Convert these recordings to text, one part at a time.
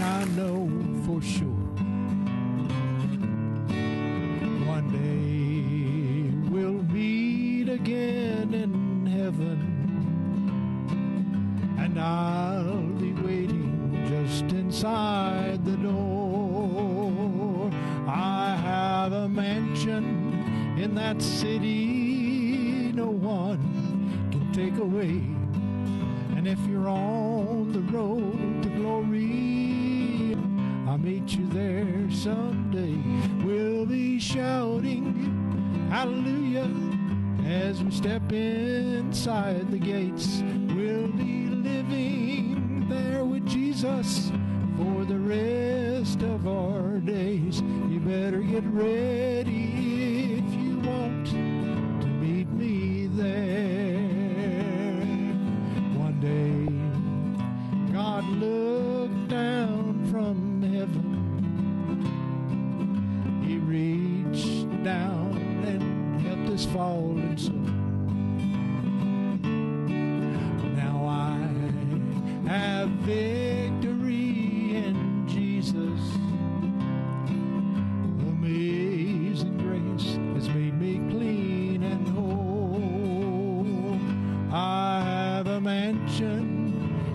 I know for sure. One day we'll meet again in heaven, and I'll be waiting just inside the door. I have a mansion in that city no one can take away. And if you're on the road to glory, I'll meet you there someday. We'll be shouting hallelujah as we step inside the gates. We'll be living there with Jesus for the rest of our days. You better get ready if you want to meet me there. One day God looked down from heaven. He reached down and helped this fallen soul. Now I have victory in Jesus. Amazing grace has made me clean and whole. I have a mansion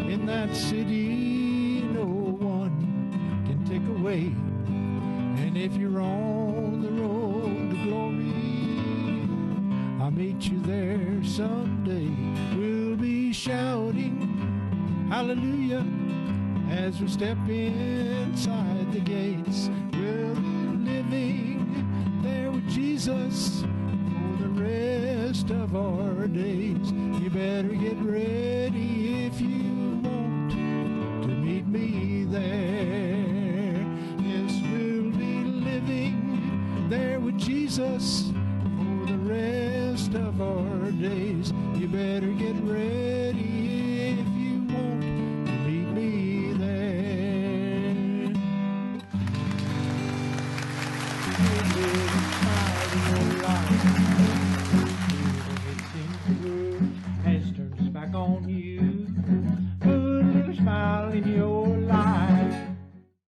in that city no one can take away. And if you're on the road to glory, I'll meet you there someday. We'll be shouting hallelujah as we step inside the gates. We'll be living there with Jesus for the rest of our days. You better get ready if you want to meet me there. Yes, we'll be living there with Jesus for the rest of our days. You better get ready if you want to meet me there. Has turned its back on you. Put a little smile in your